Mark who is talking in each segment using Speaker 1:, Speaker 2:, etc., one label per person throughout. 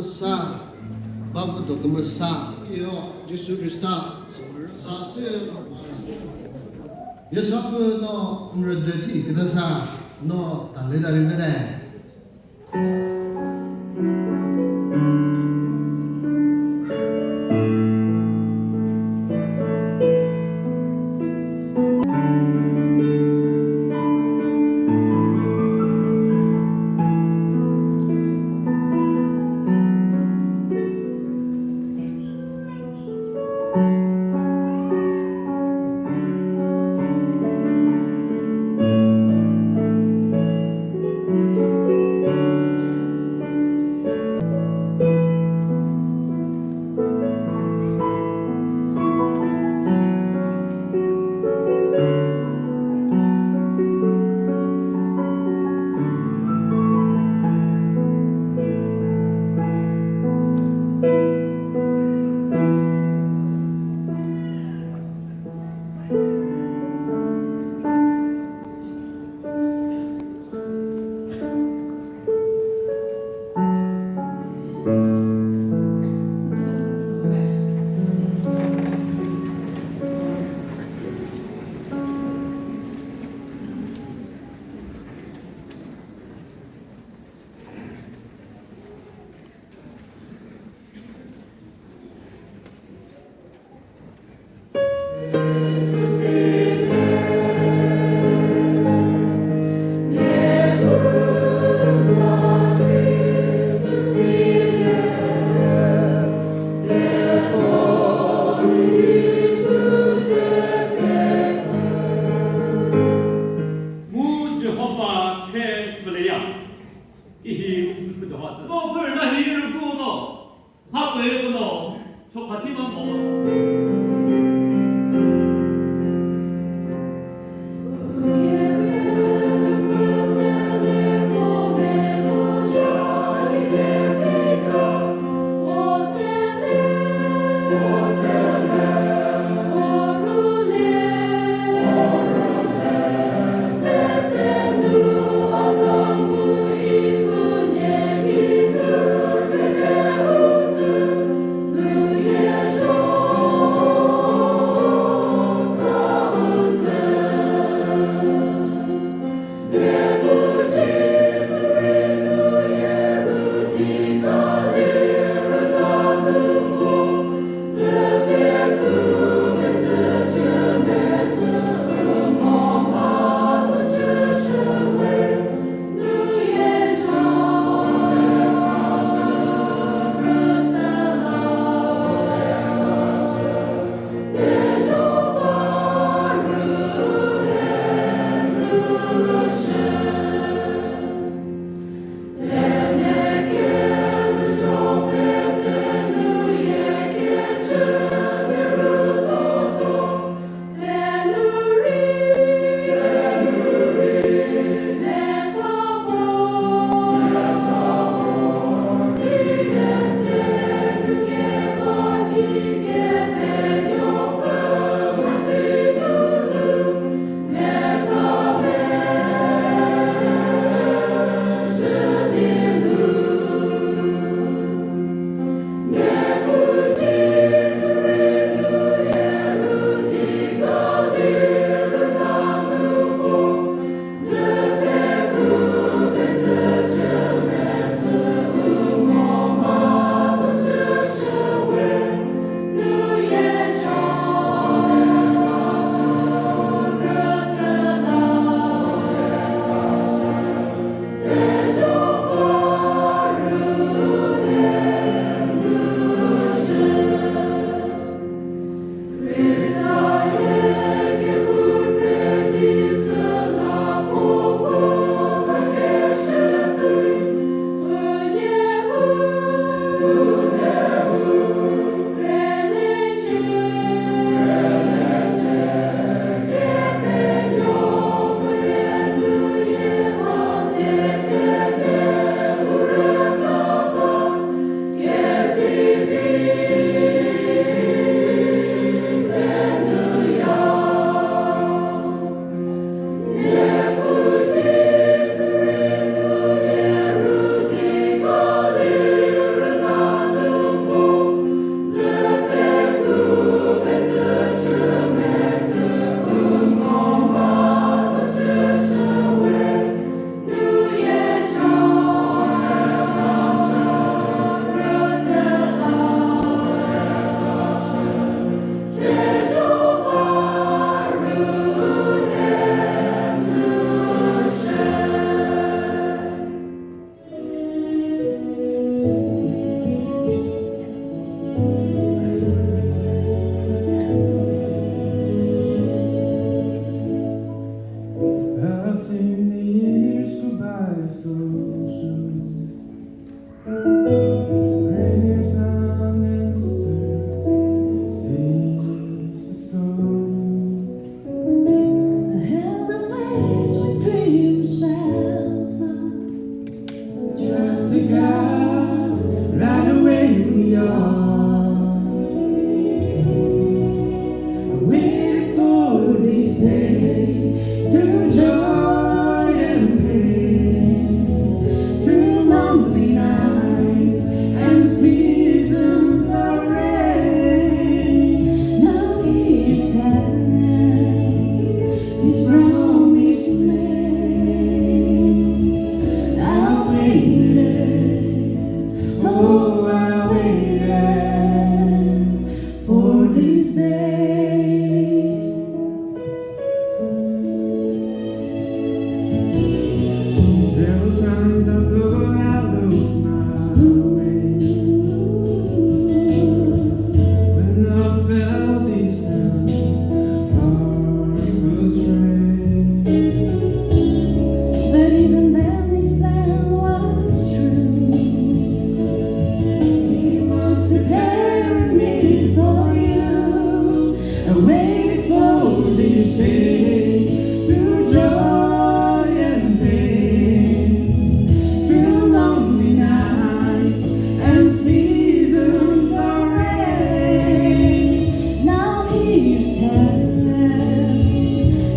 Speaker 1: masa Vedukho masa yo Yesus Krista sase yesapu no mredeti kidasa no taleda rimene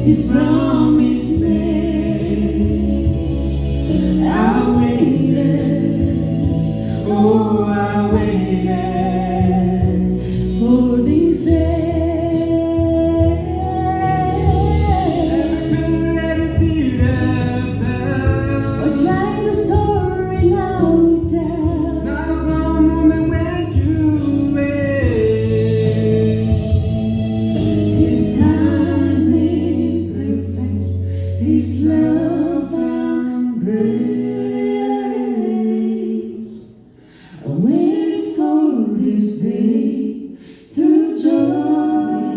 Speaker 2: His promise made. I waited, oh, I waited for this day. Was like the story now we tell.
Speaker 3: Not one moment when you wait.
Speaker 2: His timing perfect, His love and grace. I wait for this day through joy,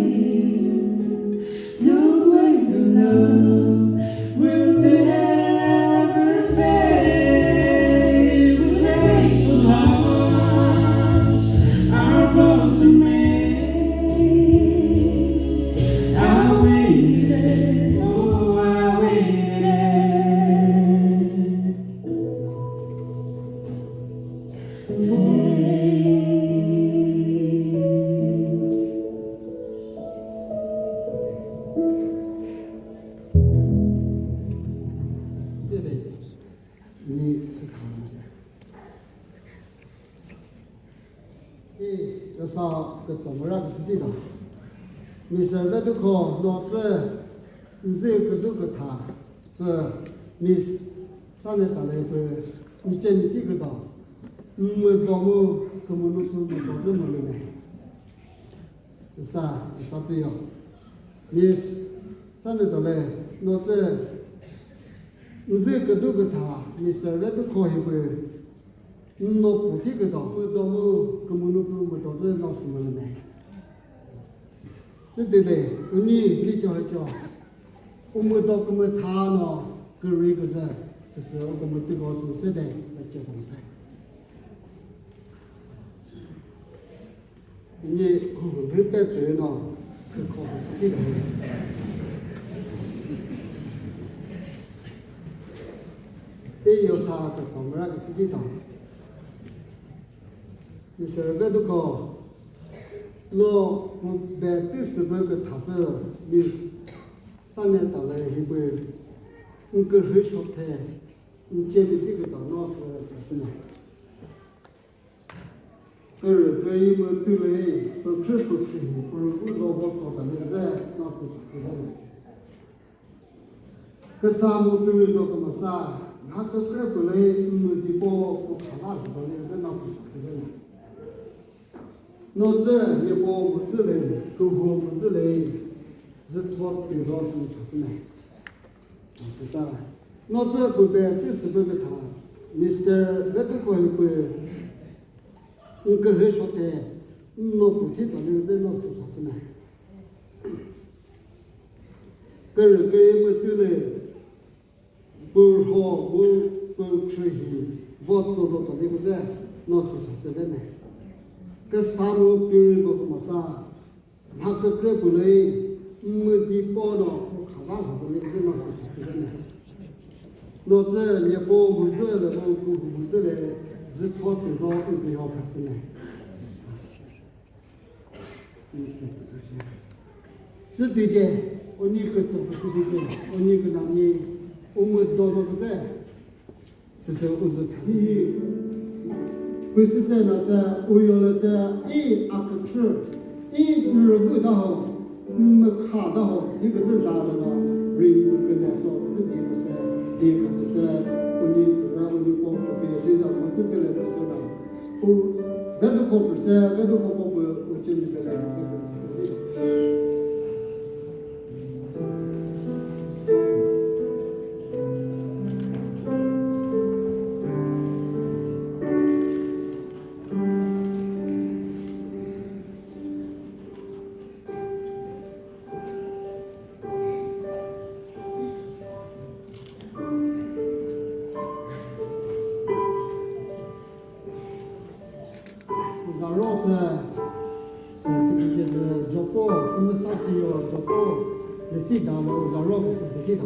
Speaker 2: through where the love will never fade. With grateful hearts, our vows are made. I waited, oh, I waited for
Speaker 1: 对对，你思考了噻？要啥个怎么样个是的？没事，Vedukho脑子，你这个都个他，Miss Sanetalü你这你这个的，没到么，根本都没到这么了呢。啥不要？Miss Sanetalü脑子。你这个都个他，你现在都可以会，那不这个的，我到么根本都不到这闹什么了呢？这对嘞，你给讲，我们到根本他呢，个人个人，就是我们这个是谁的来讲东西？你没白对呢，去考的是这个。有啥个怎么样个事情的？你说Vedukho，我白对是那个他的，你Sanetalü一辈，你个很少谈，你见的这个的那是不是呢？个一么对嘞，不吃不吃，不做不做的那在那是不是的呢？个啥么对做个么啥？他都这不来，我是不看了，说的是那是的呢。那这也不是嘞，沟通不是嘞，是托对方是不是呢？是啥？那这不白第四个他，Mr. Vedukho一个，我跟人说的，我不知道你在那是不是呢？个人么对嘞。不好，不吃鱼，我做到的那个在，那是啥子呢？个啥么别人做个么啥，他个这不来，没是包了，我看完了，那个在那是啥子呢？那这也包没事了，没事了，是他对方一直要开始呢。是对的，我你个做不是对的，我你个男的。我们到那个在，是说我是看的，不是在那些我有那些阿个吃，耳不到，没看到，这个是啥的呢？人不跟来说，这边不是，可能是我光别谁的，我这个来不是的，Vedukho不是Vedukho我就那个来是的。你是到了绕绕个是实际的。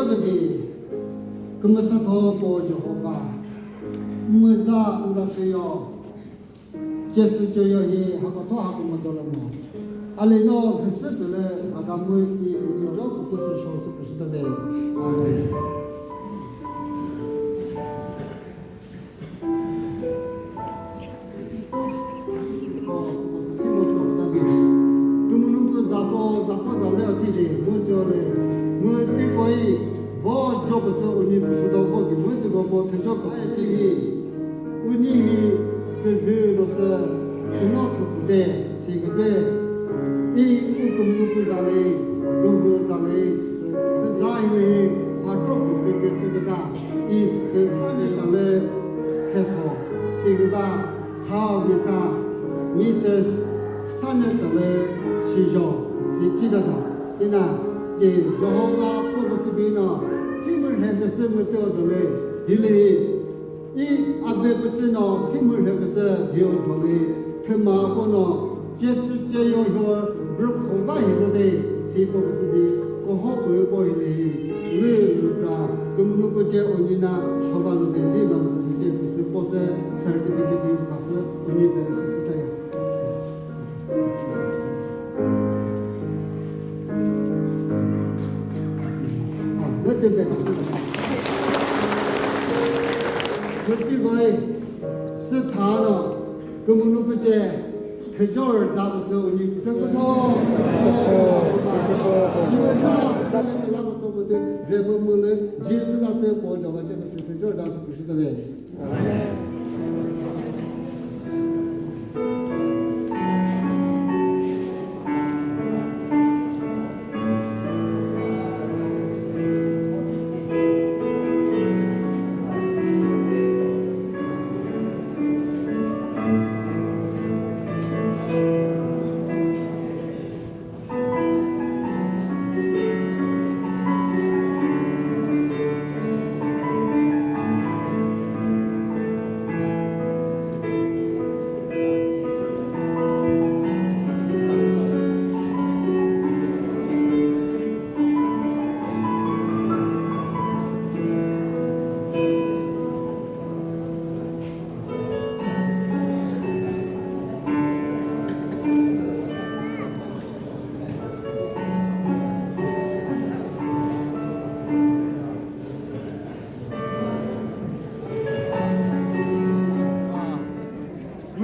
Speaker 1: 저거디 그것서 더 보조가 무사 무사세요 제스저요 이 하고 더 하고 못돌아뭐 알레노 그스들에 아가무 이 요조 그것을 쇼스 부스데 아멘 Sanetalü Shijo Sijidada ina je Jehovah Pobosibina Timur Hebese Mutodole Hili I Abebesino Timur Hebese Hiodole Tema Bono Jesu Jeyo Vedukho Bahide Si Pobosibi Koho Boyili Luta Kumnukoje Onina Shobazode Dino Sije Pose Certificate Pasu University 때문에 났습니다. 그리고의 스타는 그 문구제 대절 나버서 우리 그부터 제범문은 지수나서 보자고 제가 대절 나서 보시더래.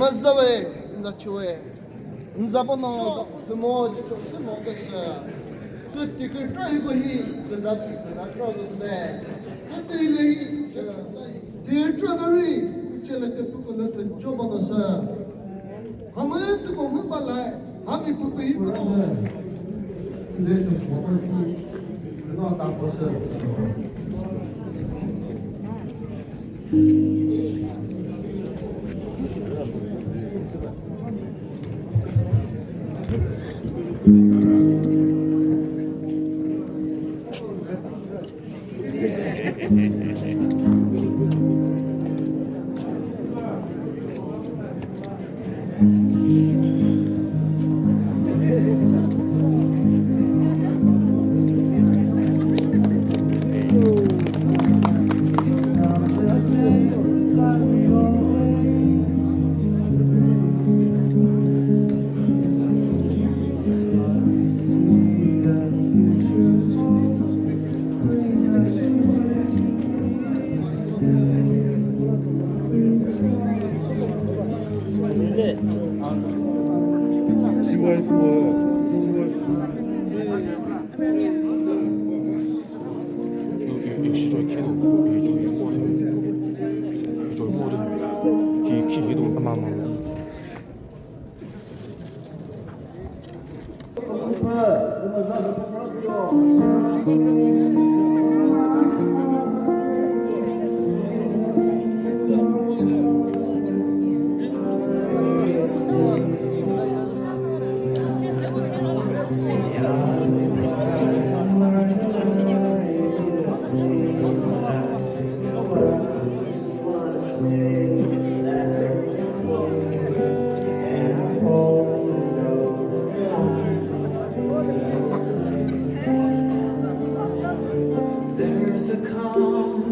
Speaker 1: Mazawe, Nachoe, Nzabono, the more Simogus, good ticket, Trigohi, the Zatrogos there. Certainly, dear Truggery, Chilakapukanut and Jobonosa. How much to go Mupala? How many Pupi? Not that person.
Speaker 4: Shijo 키도 이쪽에 모든 이쪽 모든 키 이동 아마마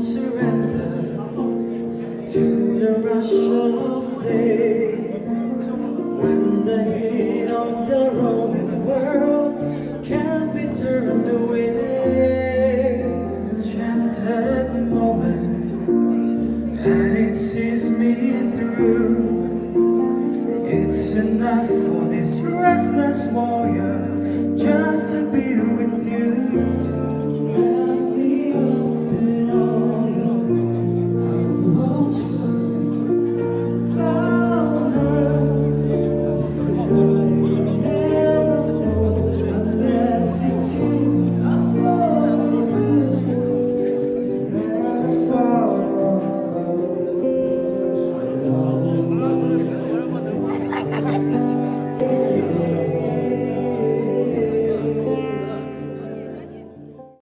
Speaker 3: won't surrender to the rush of day. When the heat of the rolling world can't be turned away.